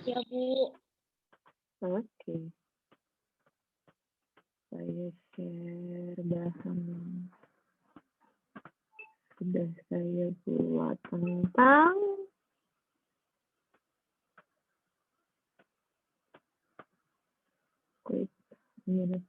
Ya, Bu. Oke. Saya share bahan. Sudah saya buat tentang quick minute.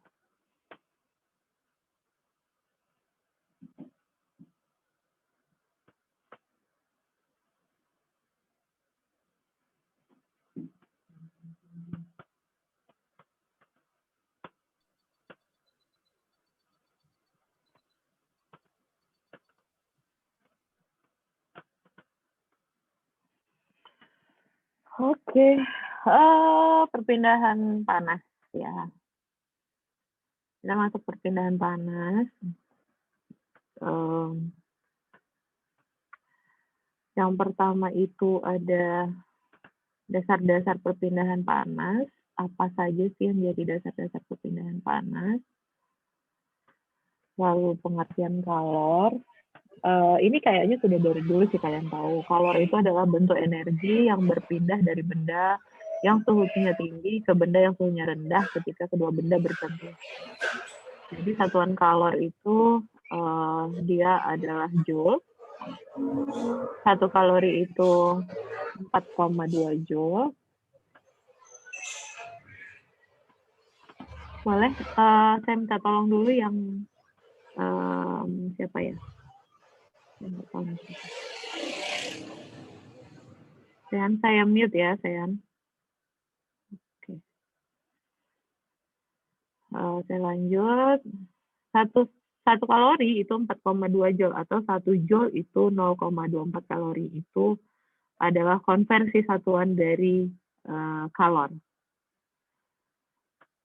Oke, perpindahan panas ya. Kita masuk perpindahan panas. Yang pertama itu ada dasar-dasar perpindahan panas. Apa saja sih yang jadi dasar-dasar perpindahan panas? Lalu pengertian kalor. Ini kayaknya sudah dari dulu sih kalian tahu. Kalor itu adalah bentuk energi yang berpindah dari benda yang suhunya tinggi ke benda yang suhunya rendah ketika kedua benda bersentuh. Jadi satuan kalor itu dia adalah joule. 1 kalori itu 4,2 joule. Boleh saya minta tolong dulu yang siapa ya? Sean, saya mute ya, Sean. Oke. Saya lanjut. Satu kalori itu 4,2 joule atau 1 joule itu 0,24 kalori. Itu adalah konversi satuan dari kalor.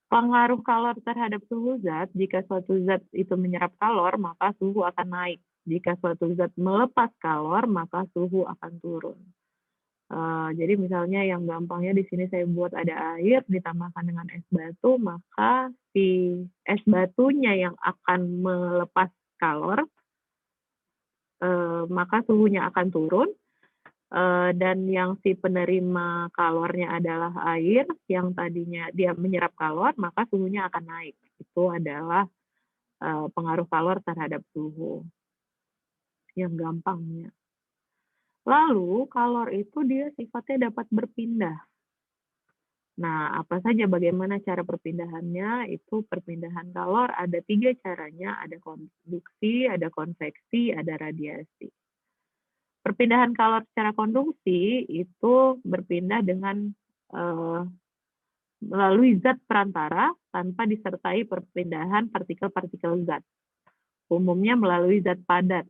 Pengaruh kalor terhadap suhu zat, jika suatu zat itu menyerap kalor, maka suhu akan naik. Jika suatu zat melepas kalor, maka suhu akan turun. Jadi misalnya yang gampangnya di sini saya buat ada air ditambahkan dengan es batu, maka si es batunya yang akan melepas kalor, maka suhunya akan turun. Dan yang si penerima kalornya adalah air, yang tadinya dia menyerap kalor, maka suhunya akan naik. Itu adalah pengaruh kalor terhadap suhu. Yang gampangnya. Lalu, kalor itu dia sifatnya dapat berpindah. Nah, apa saja bagaimana cara perpindahannya? Itu perpindahan kalor ada 3 caranya, ada konduksi, ada konveksi, ada radiasi. Perpindahan kalor secara konduksi itu berpindah dengan melalui zat perantara tanpa disertai perpindahan partikel-partikel zat. Umumnya melalui zat padat,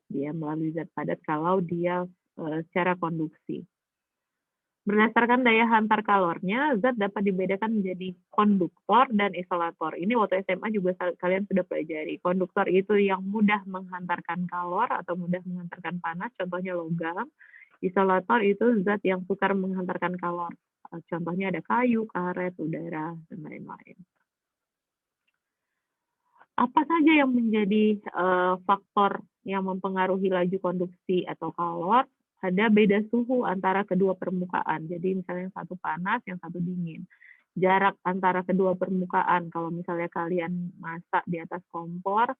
kalau dia secara konduksi. Berdasarkan daya hantar kalornya, zat dapat dibedakan menjadi konduktor dan isolator. Ini waktu SMA juga kalian sudah pelajari. Konduktor itu yang mudah menghantarkan kalor atau mudah menghantarkan panas, contohnya logam. Isolator itu zat yang sukar menghantarkan kalor. Contohnya ada kayu, karet, udara, dan lain-lain. Apa saja yang menjadi faktor yang mempengaruhi laju konduksi atau kalor? Ada beda suhu antara kedua permukaan. Jadi misalnya yang satu panas, yang satu dingin. Jarak antara kedua permukaan, kalau misalnya kalian masak di atas kompor,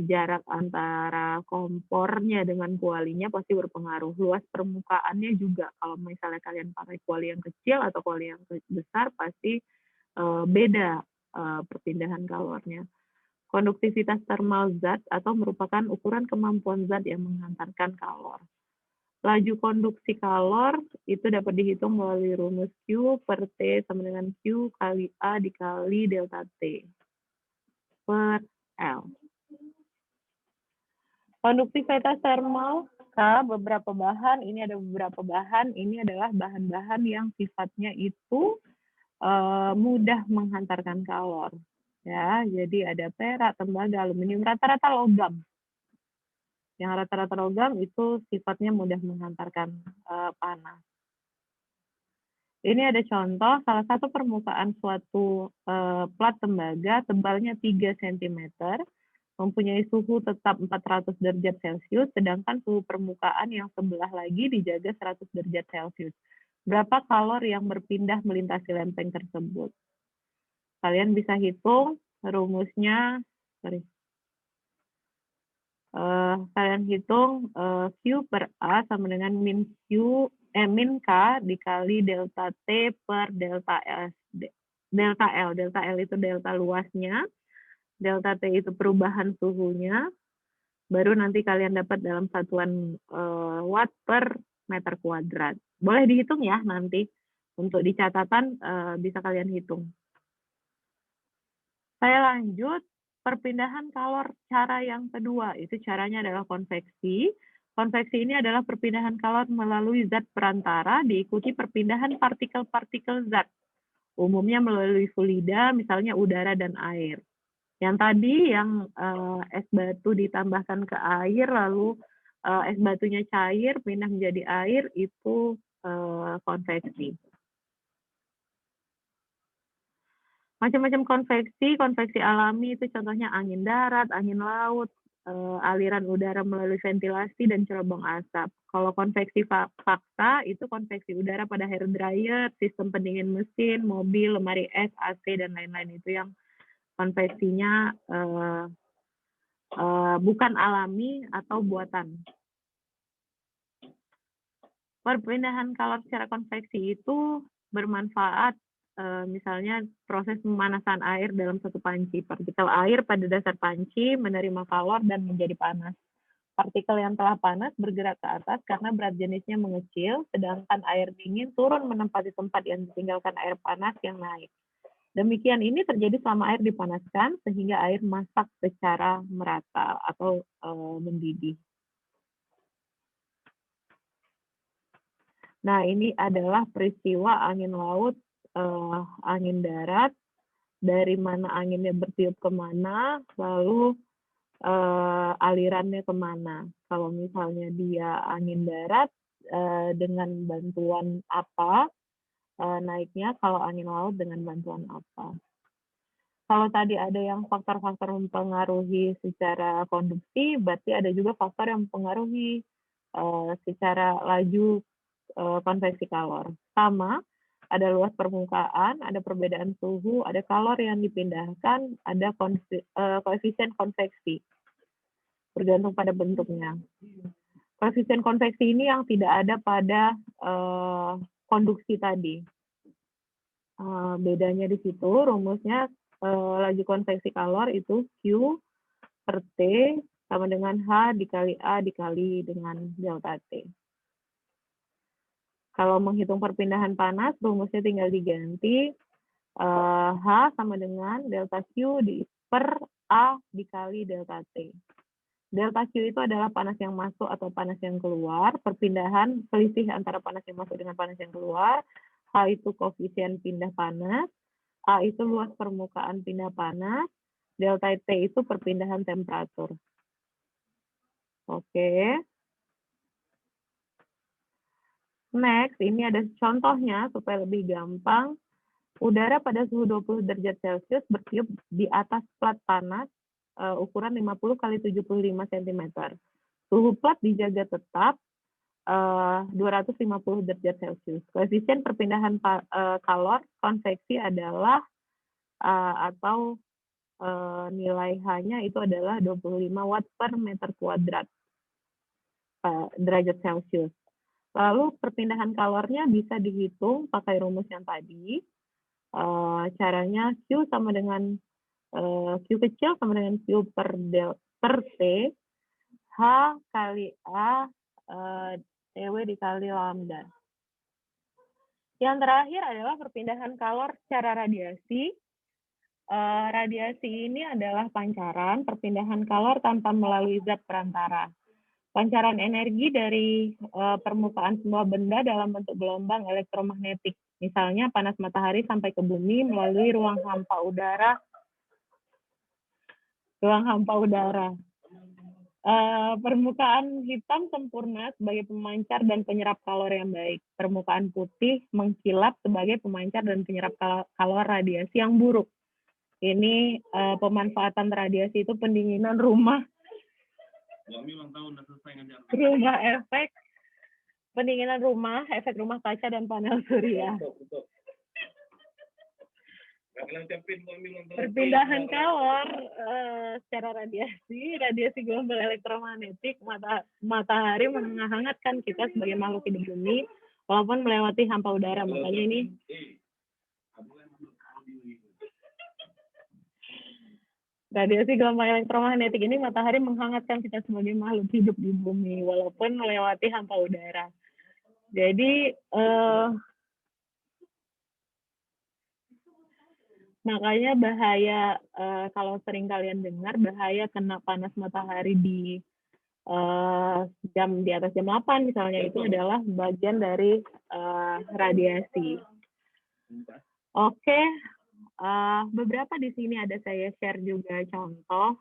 jarak antara kompornya dengan kualinya pasti berpengaruh. Luas permukaannya juga, kalau misalnya kalian pakai kuali yang kecil atau kuali yang besar, pasti beda perpindahan kalornya. Konduktivitas termal zat atau merupakan ukuran kemampuan zat yang menghantarkan kalor. Laju konduksi kalor itu dapat dihitung melalui rumus Q per T sama dengan Q kali A dikali delta T per L. Konduktivitas termal K, beberapa bahan, ini ada beberapa bahan, ini adalah bahan-bahan yang sifatnya itu mudah menghantarkan kalor. Ya, jadi ada perak, tembaga, aluminium, rata-rata logam. Yang rata-rata logam itu sifatnya mudah menghantarkan panas. Ini ada contoh, salah satu permukaan suatu plat tembaga tebalnya 3 cm, mempunyai suhu tetap 400 derajat Celcius, sedangkan suhu permukaan yang sebelah lagi dijaga 100 derajat Celcius. Berapa kalor yang berpindah melintasi lempeng tersebut? Kalian bisa hitung rumusnya, sorry. Kalian hitung Q per A sama dengan min K dikali delta T per delta S. Delta L. Delta L itu delta luasnya. Delta T itu perubahan suhunya. Baru nanti kalian dapat dalam satuan watt per meter kuadrat. Boleh dihitung ya nanti. Untuk di catatan bisa kalian hitung. Saya lanjut. Perpindahan kalor cara yang kedua, itu caranya adalah konveksi. Konveksi ini adalah perpindahan kalor melalui zat perantara diikuti perpindahan partikel-partikel zat. Umumnya melalui fluida, misalnya udara dan air. Yang tadi yang es batu ditambahkan ke air, lalu es batunya cair, pindah menjadi air, itu konveksi. Macam-macam konveksi alami itu contohnya angin darat, angin laut, aliran udara melalui ventilasi dan cerobong asap. Kalau konveksi fakta itu konveksi udara pada hair dryer, sistem pendingin mesin, mobil, lemari es, AC dan lain-lain, itu yang konveksinya bukan alami atau buatan. Perpindahan kalor secara konveksi itu bermanfaat, misalnya proses pemanasan air dalam satu panci. Partikel air pada dasar panci menerima kalor dan menjadi panas. Partikel yang telah panas bergerak ke atas karena berat jenisnya mengecil, sedangkan air dingin turun menempati tempat yang ditinggalkan air panas yang naik. Demikian ini terjadi selama air dipanaskan, sehingga air masak secara merata atau mendidih. Nah, ini adalah peristiwa angin laut, angin darat, dari mana anginnya bertiup kemana, lalu alirannya kemana. Kalau misalnya dia angin darat, dengan bantuan apa naiknya, kalau angin laut dengan bantuan apa. Kalau tadi ada yang faktor-faktor mempengaruhi secara konduksi, berarti ada juga faktor yang mempengaruhi secara laju konveksi kalor. Sama, ada luas permukaan, ada perbedaan suhu, ada kalor yang dipindahkan, ada koefisien konveksi, bergantung pada bentuknya. Koefisien konveksi ini yang tidak ada pada konduksi tadi. Bedanya di situ, rumusnya laju konveksi kalor itu Q per T sama dengan H dikali A dikali dengan delta T. Kalau menghitung perpindahan panas, rumusnya tinggal diganti. H sama dengan delta Q per A dikali delta T. Delta Q itu adalah panas yang masuk atau panas yang keluar. Perpindahan selisih antara panas yang masuk dengan panas yang keluar. H itu koefisien pindah panas. A itu luas permukaan pindah panas. Delta T itu perpindahan temperatur. Oke. Next, ini ada contohnya supaya lebih gampang. Udara pada suhu 20 derajat Celcius bertiup di atas plat panas ukuran 50 kali 75 cm. Suhu plat dijaga tetap 250 derajat Celcius. Koefisien perpindahan kalor konveksi adalah atau nilai H-nya itu adalah 25 watt per meter kuadrat derajat Celcius. Lalu perpindahan kalornya bisa dihitung pakai rumus yang tadi. Caranya Q sama dengan Q kecil sama dengan Q per T, H kali A TW dikali lambda. Yang terakhir adalah perpindahan kalor secara radiasi. Radiasi ini adalah pancaran perpindahan kalor tanpa melalui zat perantara. Pancaran energi dari permukaan sebuah benda dalam bentuk gelombang elektromagnetik. Misalnya panas matahari sampai ke bumi melalui ruang hampa udara. Permukaan hitam sempurna sebagai pemancar dan penyerap kalor yang baik. Permukaan putih mengkilap sebagai pemancar dan penyerap kalor radiasi yang buruk. Ini pemanfaatan radiasi itu pendinginan rumah efek pendinginan rumah, efek rumah kaca, dan panel surya. Perpindahan kalor secara radiasi gelombang elektromagnetik, matahari menghangatkan kita sebagai makhluk hidup bumi, walaupun melewati hampa udara. Makanya ini radiasi gelombang elektromagnetik ini, matahari menghangatkan kita sebagai makhluk hidup di bumi, walaupun melewati hampa udara. Jadi makanya bahaya, kalau sering kalian dengar bahaya kena panas matahari di atas jam 8 misalnya, itu adalah bagian dari radiasi. Oke, beberapa di sini ada saya share juga contoh.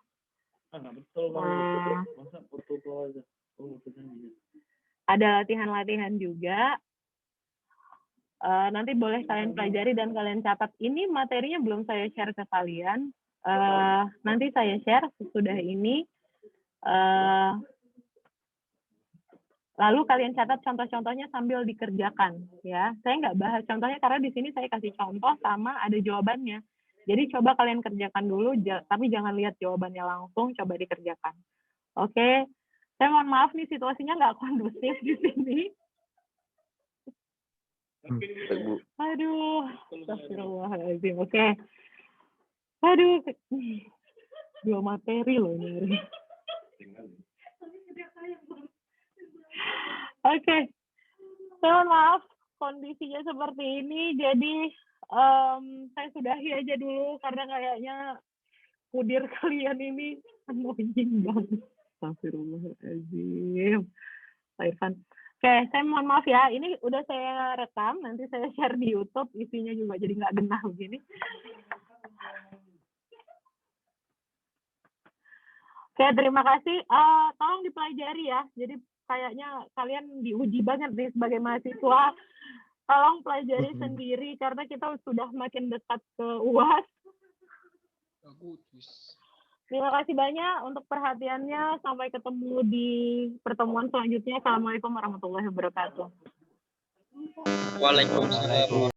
Ada latihan-latihan juga. Nanti boleh kalian pelajari dan kalian catat. Ini materinya belum saya share ke kalian. Nanti saya share sesudah ini. Lalu kalian catat contoh-contohnya sambil dikerjakan, ya. Saya nggak bahas contohnya karena di sini saya kasih contoh sama ada jawabannya. Jadi coba kalian kerjakan dulu, tapi jangan lihat jawabannya langsung, coba dikerjakan. Oke. Saya mohon maaf nih, situasinya nggak kondusif di sini. Aduh, astagfirullahaladzim. Oke. Aduh, dua materi loh ini. Oke. Saya mohon maaf kondisinya seperti ini. Jadi saya sudahi aja dulu karena kayaknya kudir kalian ini annoying banget. Astagfirullahaladzim. Pak Irfan. Oke, saya mohon maaf ya. Ini udah saya rekam, nanti saya share di YouTube. Isinya juga jadi nggak genah begini. Oke, terima kasih. Tolong dipelajari ya. Jadi kayaknya kalian diuji banget nih sebagai mahasiswa. Tolong pelajari sendiri karena kita sudah makin dekat ke UAS. Terima kasih banyak untuk perhatiannya. Sampai ketemu di pertemuan selanjutnya. Assalamualaikum warahmatullahi wabarakatuh. Waalaikumsalam.